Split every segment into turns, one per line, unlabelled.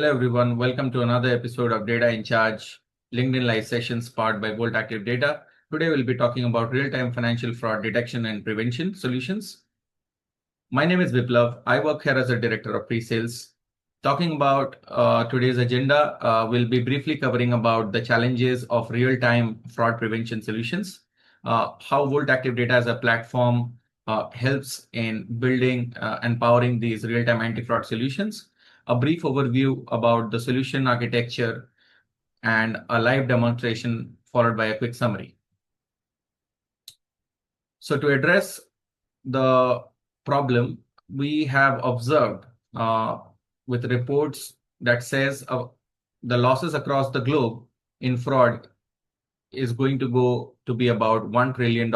Hello everyone, welcome to another episode of Data in Charge, LinkedIn Live sessions powered by Volt Active Data. Today we'll be talking about real-time financial fraud detection and prevention solutions. My name is Biplab. I work here as a Director of Presales. Talking about today's agenda, we'll be briefly covering about the challenges of real-time fraud prevention solutions, how Volt Active Data as a platform helps in building and powering these real-time anti-fraud solutions, a brief overview about the solution architecture, and a live demonstration followed by a quick summary. So to address the problem, we have observed with reports that says the losses across the globe in fraud is going to go to be about $1 trillion.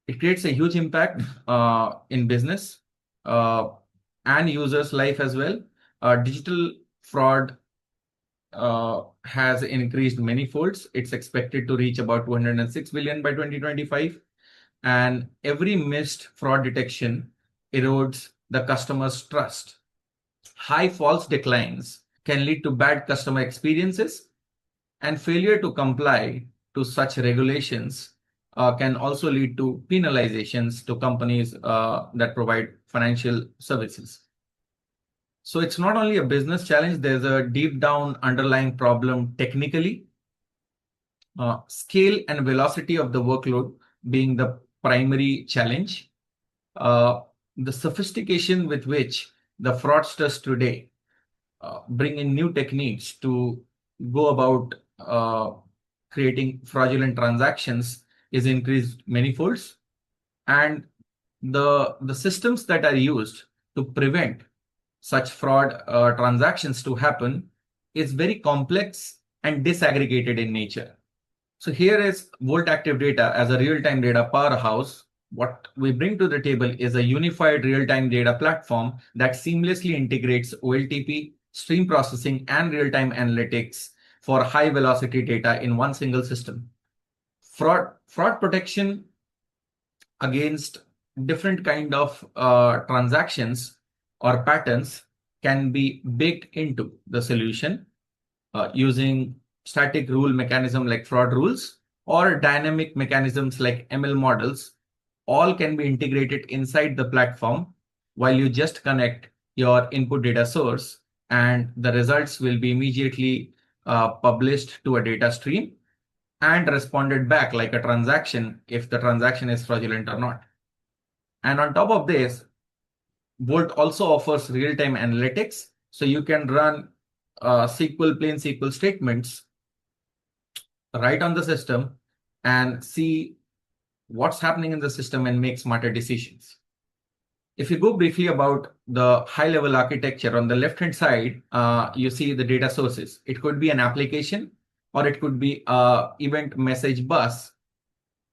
It creates a huge impact in business and users' life as well. Digital fraud has increased many folds. It's expected to reach about 206 billion by 2025. And every missed fraud detection erodes the customer's trust. High false declines can lead to bad customer experiences, and failure to comply to such regulations can also lead to penalizations to companies that provide financial services. So it's not only a business challenge, there's a deep down underlying problem technically. Scale and velocity of the workload being the primary challenge. The sophistication with which the fraudsters today bring in new techniques to go about creating fraudulent transactions is increased many folds. And the systems that are used to prevent such fraud transactions to happen is very complex and disaggregated in nature. So here is Volt Active Data as a real-time data powerhouse. What we bring to the table is a unified real-time data platform that seamlessly integrates OLTP, stream processing, and real-time analytics for high-velocity data in one single system. Fraud protection against different kind of transactions or patterns can be baked into the solution using static rule mechanism like fraud rules or dynamic mechanisms like ML models. All can be integrated inside the platform while you just connect your input data source, and the results will be immediately published to a data stream and responded back like a transaction if the transaction is fraudulent or not. And on top of this, Volt also offers real-time analytics. So you can run plain SQL statements right on the system and see what's happening in the system and make smarter decisions. If you go briefly about the high-level architecture, on the left-hand side, you see the data sources. It could be an application or it could be an event message bus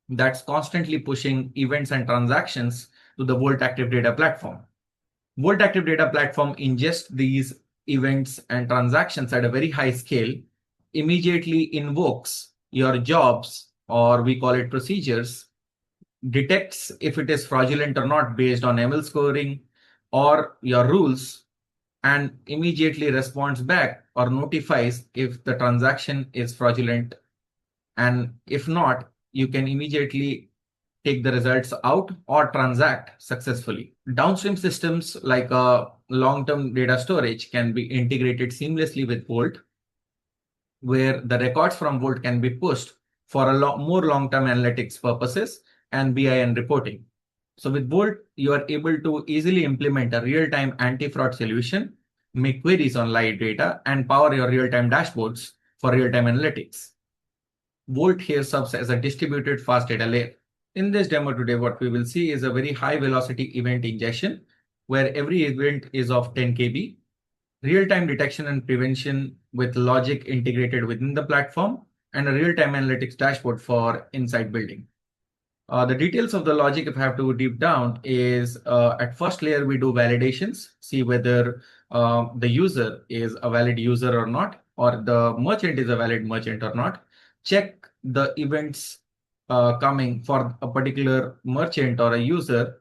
that's constantly pushing events and transactions to the Volt Active Data platform. Volt Active Data platform ingests these events and transactions at a very high scale, immediately invokes your jobs, or we call it procedures, detects if it is fraudulent or not based on ML scoring or your rules, and immediately responds back or notifies if the transaction is fraudulent. And if not, you can immediately take the results out or transact successfully. Downstream systems like long-term data storage can be integrated seamlessly with Volt, where the records from Volt can be pushed for a more long-term analytics purposes and BI and reporting. So with Volt, you are able to easily implement a real-time anti-fraud solution, make queries on live data, and power your real-time dashboards for real-time analytics. Volt here serves as a distributed fast data layer. In this demo today, what we will see is a very high velocity event ingestion, where every event is of 10 KB, real-time detection and prevention with logic integrated within the platform, and a real-time analytics dashboard for insight building. The details of the logic, if I have to deep down, is at first layer, we do validations, see whether the user is a valid user or not, or the merchant is a valid merchant or not. Check the events coming for a particular merchant or a user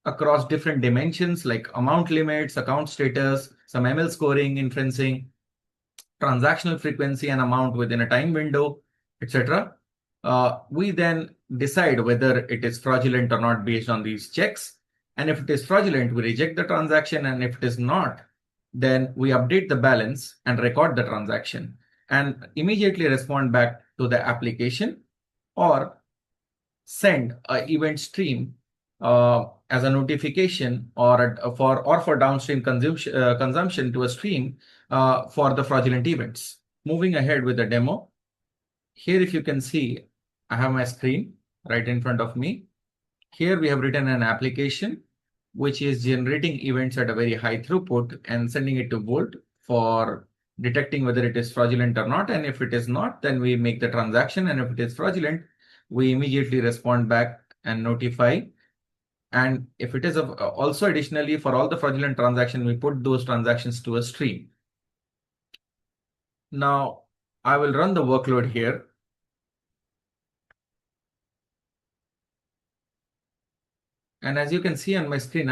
across different dimensions like amount limits, account status, some ML scoring, inferencing, transactional frequency and amount within a time window, etc. We then decide whether it is fraudulent or not based on these checks. And if it is fraudulent, we reject the transaction. And if it is not, then we update the balance and record the transaction and immediately respond back to the application or send an event stream as a notification or for downstream consumption to a stream for the fraudulent events. Moving ahead with the demo, here if you can see, I have my screen right in front of me. Here we have written an application which is generating events at a very high throughput and sending it to Volt for detecting whether it is fraudulent or not. And if it is not, then we make the transaction. And if it is fraudulent, we immediately respond back and notify. And if it is also additionally for all the fraudulent transactions, we put those transactions to a stream. Now I will run the workload here. And as you can see on my screen,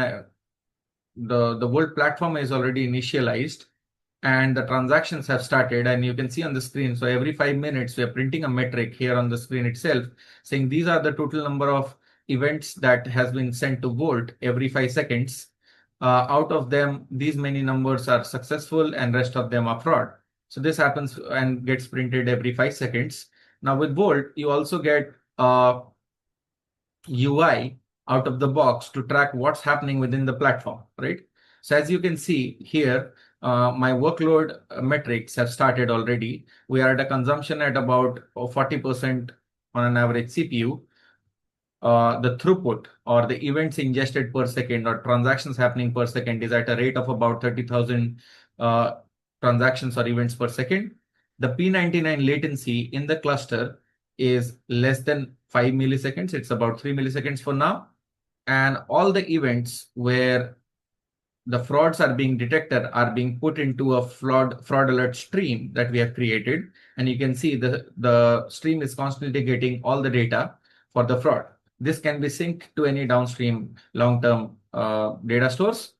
the Volt platform is already initialized and the transactions have started, and you can see on the screen. So every 5 minutes, we are printing a metric here on the screen itself saying these are the total number of events that has been sent to Volt every 5 seconds. Out of them, these many numbers are successful and rest of them are fraud. So this happens and gets printed every 5 seconds. Now with Volt, you also get UI out of the box to track what's happening within the platform, right? So as you can see here, my workload metrics have started already. We are at a consumption at about 40% on an average CPU. The throughput or the events ingested per second or transactions happening per second is at a rate of about 30,000 transactions or events per second. The P99 latency in the cluster is less than 5 milliseconds. It's about 3 milliseconds for now. And all the events where the frauds are being detected are being put into a fraud alert stream that we have created. And you can see the stream is constantly getting all the data for the fraud. This can be synced to any downstream long-term data stores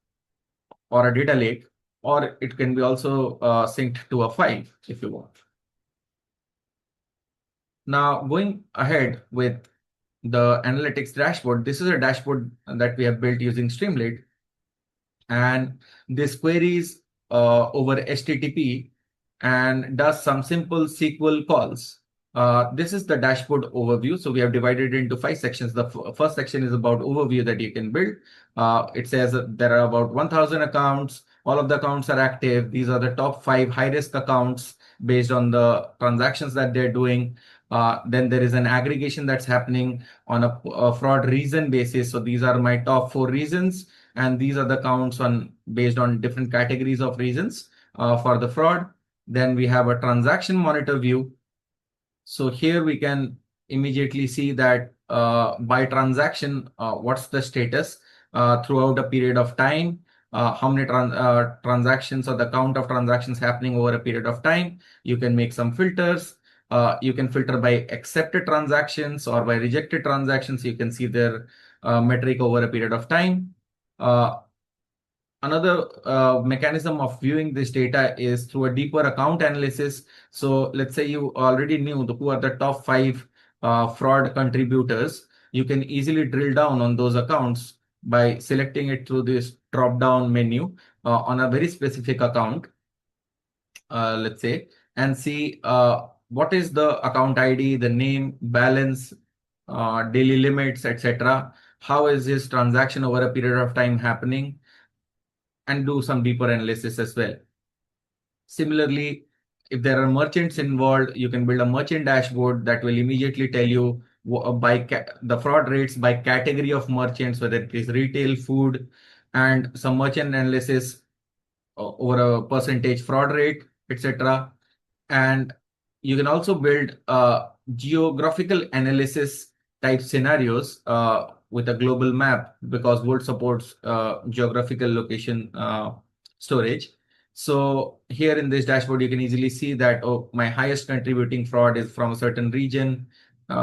or a data lake, or it can be also synced to a file if you want. Now going ahead with the analytics dashboard, this is a dashboard that we have built using Streamlit. And this queries over HTTP and does some simple SQL calls. This is the dashboard overview. So we have divided it into 5 sections. The first section is about overview that you can build. It says there are about 1,000 accounts. All of the accounts are active. These are the top 5 high-risk accounts based on the transactions that they're doing. Then there is an aggregation that's happening on a fraud reason basis. So these are my top 4 reasons, and these are the counts based on different categories of reasons for the fraud. Then we have a transaction monitor view. So here we can immediately see that by transaction, what's the status throughout a period of time, how many transactions or the count of transactions happening over a period of time. You can make some filters. You can filter by accepted transactions or by rejected transactions. You can see their metric over a period of time. Another mechanism of viewing this data is through a deeper account analysis. So let's say you already knew who are the top 5 fraud contributors. You can easily drill down on those accounts by selecting it through this drop-down menu on a very specific account, let's say, and see what is the account ID, the name, balance, daily limits, etc. How is this transaction over a period of time happening, and do some deeper analysis as well. Similarly, if there are merchants involved, you can build a merchant dashboard that will immediately tell you the fraud rates by category of merchants, whether it is retail, food, and some merchant analysis over a percentage fraud rate, etc. And you can also build geographical analysis type scenarios with a global map, because Volt supports geographical location storage. So here in this dashboard, you can easily see that, oh, my highest contributing fraud is from a certain region.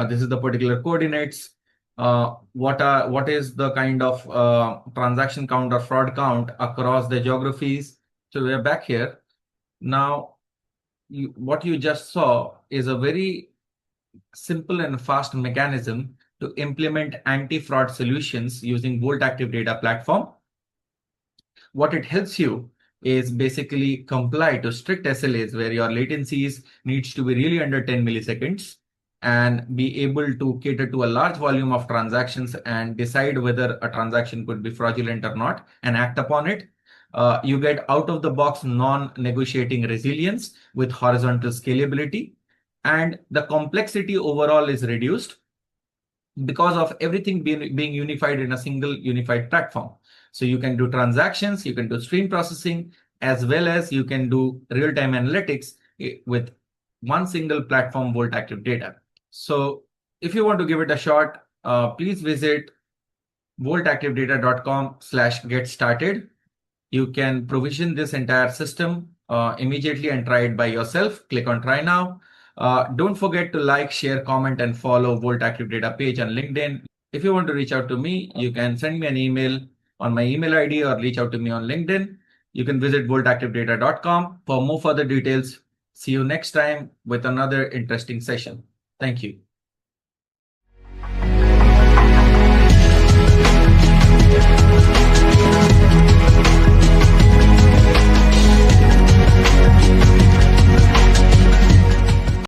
This is the particular coordinates. What is the kind of transaction count or fraud count across the geographies? So we are back here. Now, what you just saw is a very simple and fast mechanism to implement anti-fraud solutions using Volt Active Data Platform. What it helps you is basically comply to strict SLAs where your latencies needs to be really under 10 milliseconds and be able to cater to a large volume of transactions and decide whether a transaction could be fraudulent or not and act upon it. You get out of the box non-negotiating resilience with horizontal scalability, and the complexity overall is reduced because of everything being unified in a single unified platform. So you can do transactions, you can do stream processing, as well as you can do real-time analytics with one single platform, Volt Active Data. So if you want to give it a shot, please visit voltactivedata.com/get started. You can provision this entire system immediately and try it by yourself. Click on try now. Don't forget to like, share, comment, and follow Volt Active Data page on LinkedIn. If you want to reach out to me, you can send me an email on my email ID or reach out to me on LinkedIn. You can visit voltactivedata.com for more further details. See you next time with another interesting session. Thank you.